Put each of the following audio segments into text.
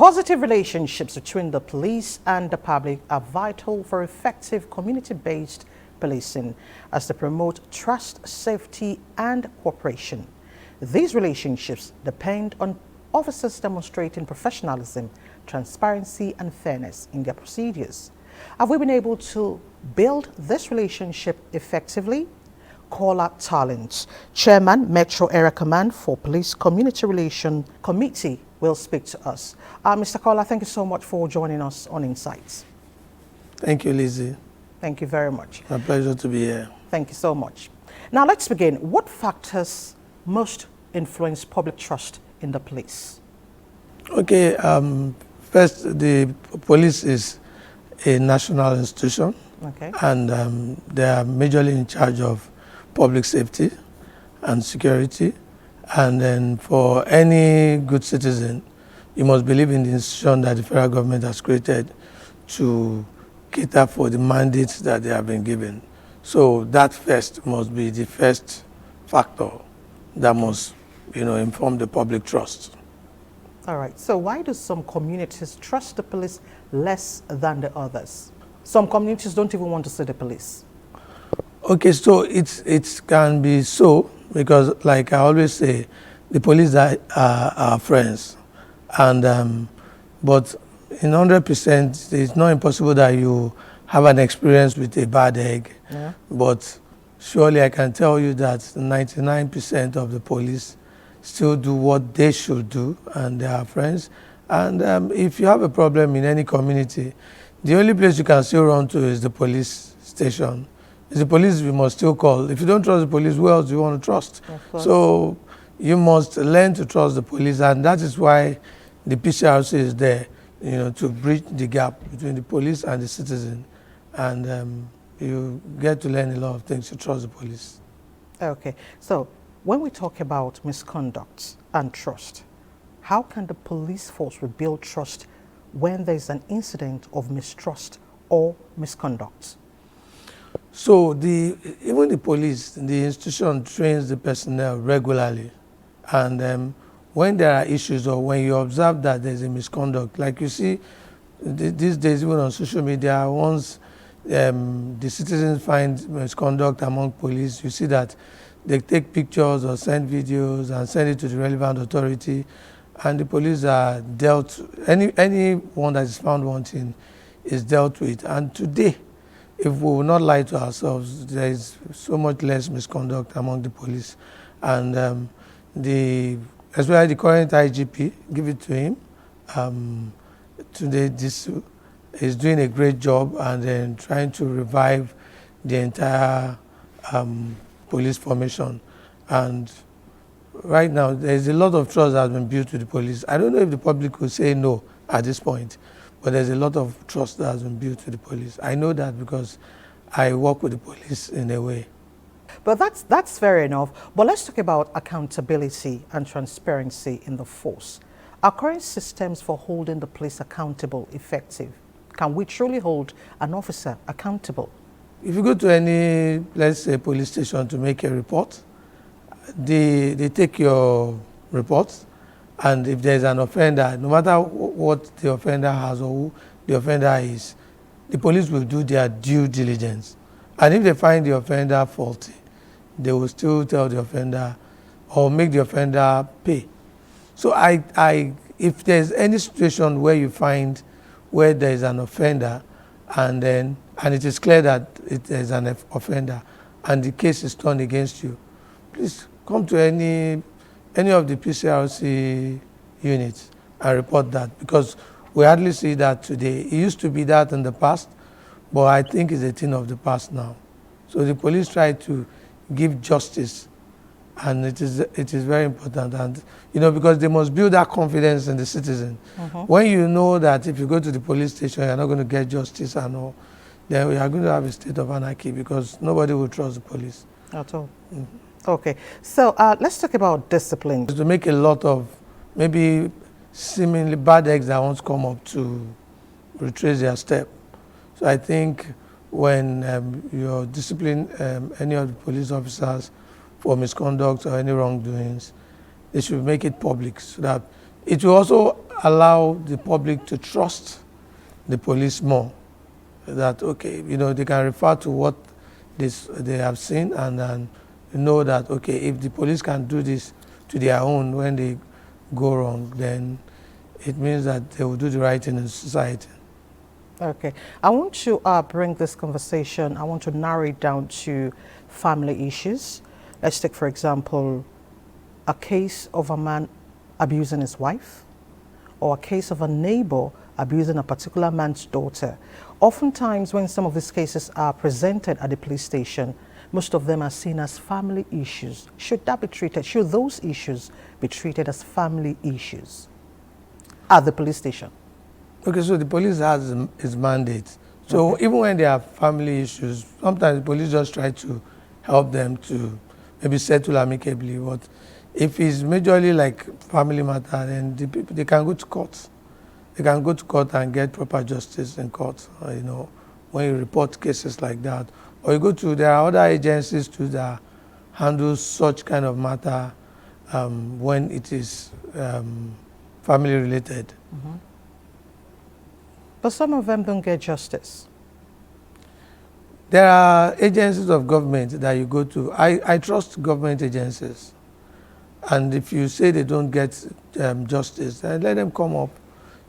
Positive relationships between the police and the public are vital for effective community-based policing as they promote trust, safety, and cooperation. These relationships depend on officers demonstrating professionalism, transparency, and fairness in their procedures. Have we been able to build this relationship effectively? Caller Talent, Chairman, Metro Area Command for Police Community Relation Committee, will speak to us. Mr. Caller, thank you so much for joining us on Insights. Thank you, Lizzie. Thank you very much. A pleasure to be here. Thank you so much. Now let's begin. What factors most influence public trust in the police? Okay, first, the police is a national institution, Okay. and they are majorly in charge of public safety and security. And then for any good citizen, you must believe in the institution that the federal government has created to cater for the mandates that they have been given. So that first must be the first factor that must, inform the public trust. All right. So why do some communities trust the police less than the others? Some communities don't even want to see the police. Okay, so it can be so because, like I always say, the police are our friends, and but in 100%, it's not impossible that you have an experience with a bad egg. Yeah. But surely I can tell you that 99% of the police still do what they should do, and they are friends. And if you have a problem in any community, the only place you can still run to is the police station. It's the police we must still call. If you don't trust the police, who else do you want to trust? So you must learn to trust the police, and that is why the PCRC is there, to bridge the gap between the police and the citizen. And you get to learn a lot of things to trust the police. Okay. So when we talk about misconduct and trust, how can the police force rebuild trust when there's an incident of mistrust or misconduct? So even the police, the institution trains the personnel regularly. And when there are issues or when you observe that there's a misconduct, like you see these days even on social media, once the citizens find misconduct among police, you see that they take pictures or send videos and send it to the relevant authority, and the police are dealt, anyone that is found wanting is dealt with. And today, if we will not lie to ourselves, there is so much less misconduct among the police. And especially the current IGP, give it to him, today this is doing a great job and then trying to revive the entire police formation. And right now, there's a lot of trust that has been built with the police. I don't know if the public will say no at this point, but there's a lot of trust that has been built with the police. I know that because I work with the police in a way. But that's fair enough. But let's talk about accountability and transparency in the force. Are current systems for holding the police accountable effective? Can we truly hold an officer accountable? If you go to any, let's say, police station to make a report, they take your report, and if there's an offender, no matter what the offender has or who the offender is, the police will do their due diligence. And if they find the offender faulty, they will still tell the offender or make the offender pay. So if there's any situation where you find where there is an offender and it is clear that it is an offender and the case is turned against you, please come to any of the PCRC units and report that, because we hardly see that today. It used to be that in the past, but I think it's a thing of the past now. So the police try to give justice, and it is very important, and because they must build that confidence in the citizen. When you know that if you go to the police station you're not going to get justice and all, then we are going to have a state of anarchy because nobody will trust the police at all. Okay, so let's talk about discipline. To make a lot of maybe seemingly bad eggs that won't come up to retrace their step. So I think when you discipline any of the police officers for misconduct or any wrongdoings, they should make it public so that it will also allow the public to trust the police more. That, okay, they can refer to what they have seen and know that, okay, if the police can do this to their own when they go wrong, then it means that they will do the right thing in society. Okay. I want to bring this conversation, I want to narrow it down to family issues. Let's take, for example, a case of a man abusing his wife, or a case of a neighbor abusing a particular man's daughter. Oftentimes, when some of these cases are presented at the police station, most of them are seen as family issues. Should those issues be treated as family issues at the police station? Okay, so the police has its mandate. So even when they have family issues, sometimes the police just try to help them to maybe settle amicably. But if it's majorly like family matter, then the people, they can go to court. They can go to court and get proper justice in court, when you report cases like that. Or there are other agencies too that handle such kind of matter when it is family related. Mm-hmm. But some of them don't get justice. There are agencies of government that you go to. I trust government agencies. And if you say they don't get justice, then let them come up.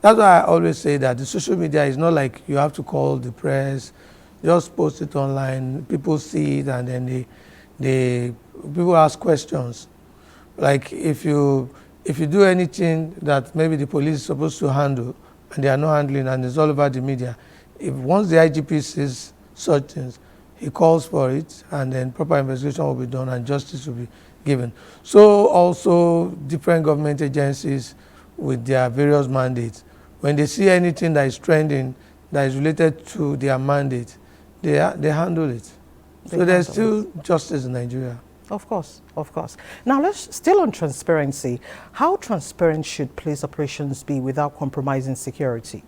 That's why I always say that the social media is not like you have to call the press, just post it online, people see it, and then people ask questions. Like if you do anything that maybe the police is supposed to handle, and they are not handling, and it's all over the media, once the IGP sees such things, he calls for it, and then proper investigation will be done and justice will be given. So also different government agencies with their various mandates, when they see anything that is trending that is related to their mandate, they handle it. So there's still justice in Nigeria. Of course, of course. Now let's still on transparency. How transparent should police operations be without compromising security?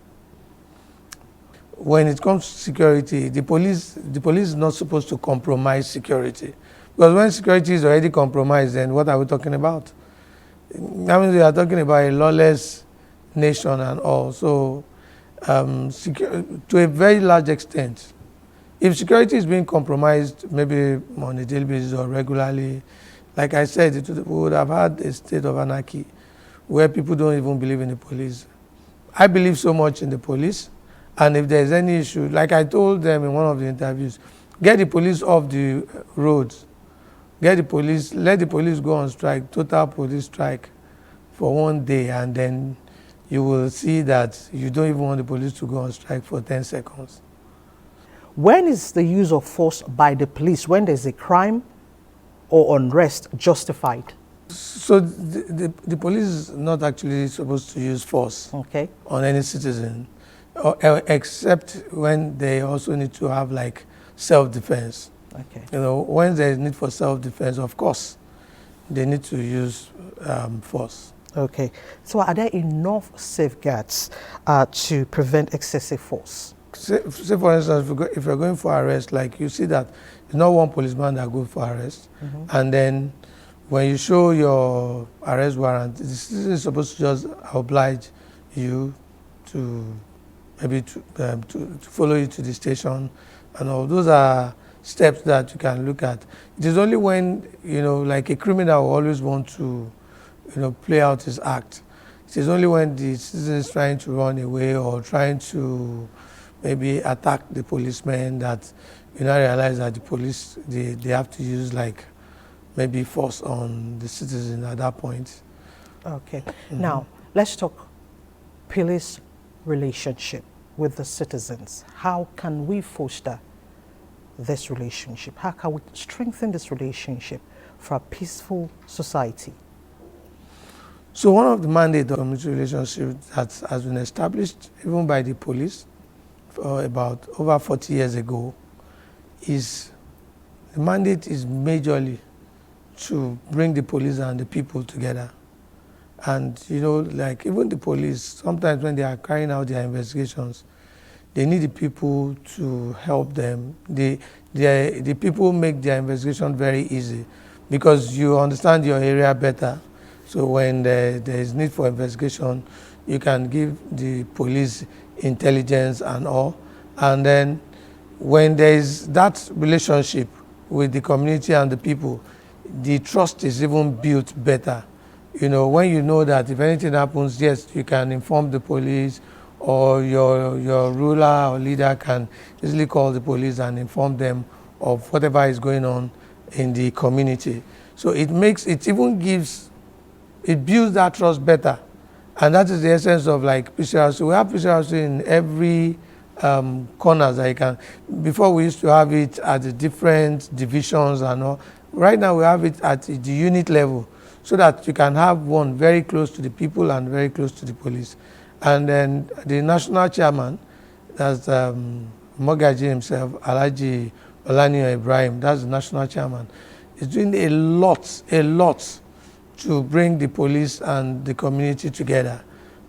When it comes to security, the police is not supposed to compromise security. Because when security is already compromised, then what are we talking about? I mean, we are talking about a lawless nation and all. So to a very large extent, if security is being compromised, maybe on a daily basis or regularly, like I said, we would have had a state of anarchy where people don't even believe in the police. I believe so much in the police, and if there's any issue, like I told them in one of the interviews, get the police off the roads, let the police go on strike, total police strike for one day, and then you will see that you don't even want the police to go on strike for 10 seconds. When is the use of force by the police, when there's a crime or unrest, justified? So the police is not actually supposed to use force on any citizen, except when they also need to have like self-defense. Okay. When there is need for self-defense, of course, they need to use force. Okay. So are there enough safeguards to prevent excessive force? Say for instance, if you're going for arrest, like you see that it's not one policeman that goes for arrest, and then when you show your arrest warrant, the citizen is supposed to just oblige you to maybe to follow you to the station, and all those are steps that you can look at. It is only when like a criminal will always want to play out his act. It is only when the citizen is trying to run away or trying to maybe attack the policeman that you now realize that the police they have to use like maybe force on the citizen at that point. Okay. Now let's talk police relationship with the citizens. How can we foster this relationship? How can we strengthen this relationship for a peaceful society? So one of the mandates of community relationship that has been established even by the police about over 40 years ago is the mandate is majorly to bring the police and the people together. And like even the police, sometimes when they are carrying out their investigations, they need the people to help them. The people make their investigation very easy because you understand your area better. So when there is need for investigation, you can give the police intelligence and all. And then when there is that relationship with the community and the people, the trust is even built better. You know, when you know that if anything happens, yes, you can inform the police, or your ruler or leader can easily call the police and inform them of whatever is going on in the community. So it builds that trust better. And that is the essence of like PCRC. We have PCRC in every corners that you can. Before we used to have it at the different divisions and all. Right now we have it at the unit level, so that you can have one very close to the people and very close to the police. And then the national chairman, that's Mogaji himself, Alhaji Olaniyan Ibrahim, that's the national chairman, is doing a lot to bring the police and the community together.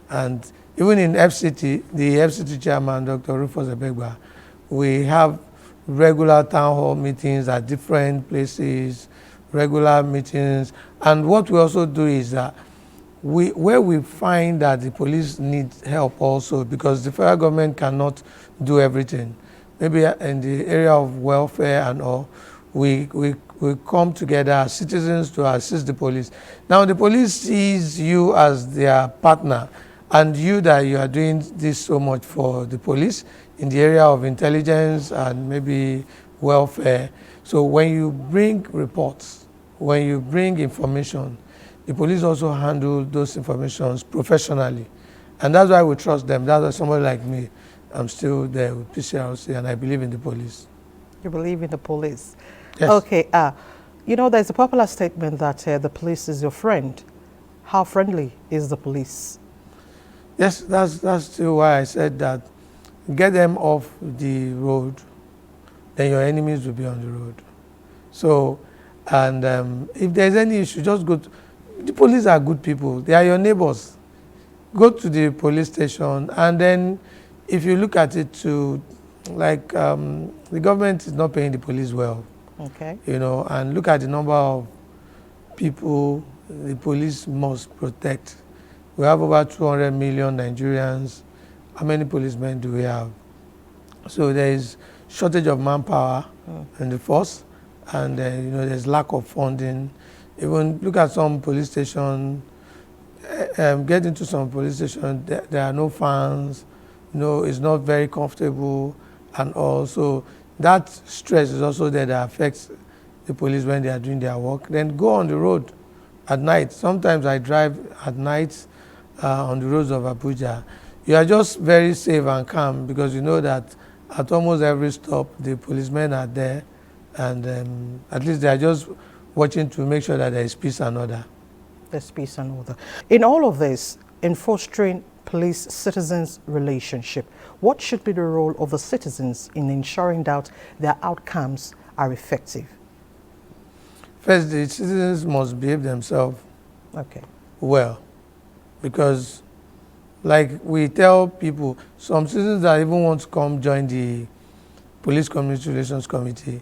And even in FCT, the FCT chairman, Dr. Rufus Ebegba, we have regular town hall meetings at different places, regular meetings. And what we also do is that where we find that the police need help also, because the federal government cannot do everything. Maybe in the area of welfare and all, we come together as citizens to assist the police. Now the police sees you as their partner, and you are doing this so much for the police in the area of intelligence and maybe welfare. So when you bring reports, when you bring information, the police also handle those informations professionally. And that's why we trust them. That's why somebody like me, I'm still there with PCRC, and I believe in the police. You believe in the police? Yes. Okay. You know, there's a popular statement that the police is your friend. How friendly is the police? Yes, that's still why I said that. Get them off the road, then your enemies will be on the road. So, and if there's any issue, just go to, the police are good people. They are your neighbors. Go to the police station, and then if you look at it to, like, the government is not paying the police well. Okay. You know, and look at the number of people the police must protect. We have over 200 million Nigerians. How many policemen do we have? So there is shortage of manpower in the force, and you know, there's lack of funding. Even look at some police stations, get into some police stations, there are no fans, you know, it's not very comfortable, and also that stress is also there that affects the police when they are doing their work. Then go on the road at night. Sometimes I drive at night on the roads of Abuja. You are just very safe and calm, because you know that at almost every stop the policemen are there, and at least they are just watching to make sure that there is peace and order. There's peace and order. In all of this, in fostering police-citizens relationship, what should be the role of the citizens in ensuring that their outcomes are effective? First, the citizens must behave themselves well, because like we tell people, some citizens that even want to come join the Police Community Relations Committee,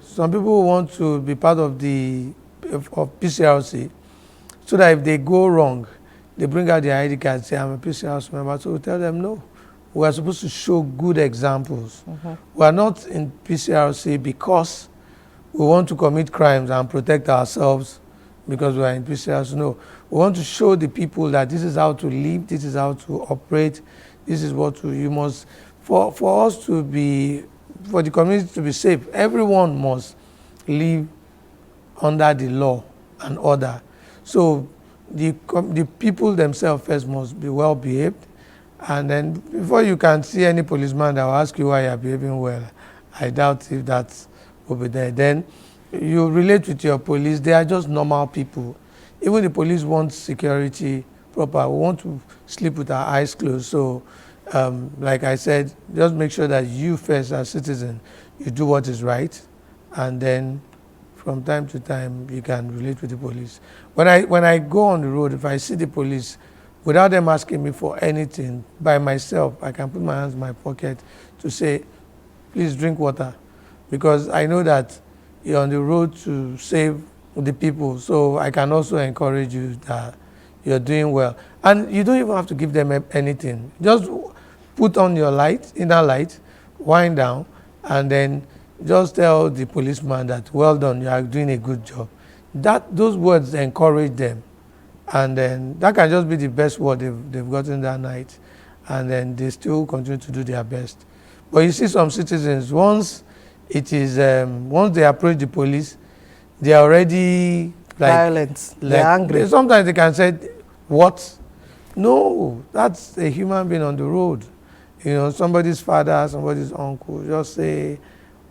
some people want to be part of PCRC, so that if they go wrong, they bring out their ID card and say, I'm a PCRC member. So we tell them, no, we are supposed to show good examples. We are not in PCRC because we want to commit crimes and protect ourselves because we are in PCRC. No, we want to show the people that this is how to live, this is how to operate, this is what you must, for us to be, for the community to be safe, everyone must live under the law and order. So the people themselves first must be well behaved, and then before you can see any policeman that will ask you why you are behaving well, I doubt if that will be there. Then you relate with your police, they are just normal people. Even the police want security proper. We want to sleep with our eyes closed. So like I said, just make sure that you first as citizen, you do what is right, and then from time to time you can relate with the police. When I go on the road, if I see the police, without them asking me for anything, by myself, I can put my hands in my pocket to say, please drink water, because I know that you're on the road to save the people. So I can also encourage you that you're doing well. And you don't even have to give them anything. Just put on your light, inner light, wind down, and then just tell the policeman that, well done, you are doing a good job. Those words encourage them. And then that can just be the best word they've gotten that night. And then they still continue to do their best. But you see some citizens, once they approach the police, they are already violent. They're angry. Sometimes they can say, what? No, that's a human being on the road. You know, somebody's father, somebody's uncle, just say,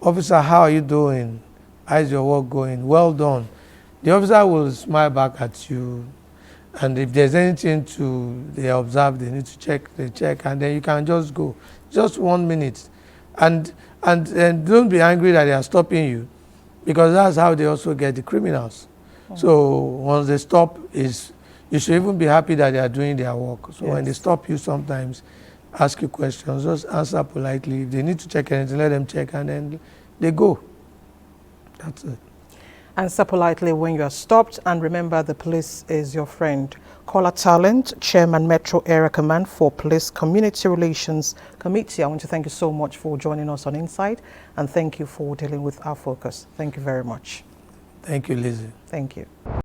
officer, how are you doing? How's your work going? Well done. The officer will smile back at you. And if there's anything they observe, they need to check, they check, and then you can just go. Just 1 minute. And don't be angry that they are stopping you, because that's how they also get the criminals. So once they stop, you should even be happy that they are doing their work. So when they stop you, sometimes ask you questions, just answer politely. If they need to check anything, let them check, and then they go. That's it. Answer politely when you are stopped, and remember, the police is your friend. Caller Talent, Chairman Metro Area Command for Police Community Relations Committee. I want to thank you so much for joining us on Insight, and thank you for dealing with our focus. Thank you very much. Thank you, Lizzie. Thank you.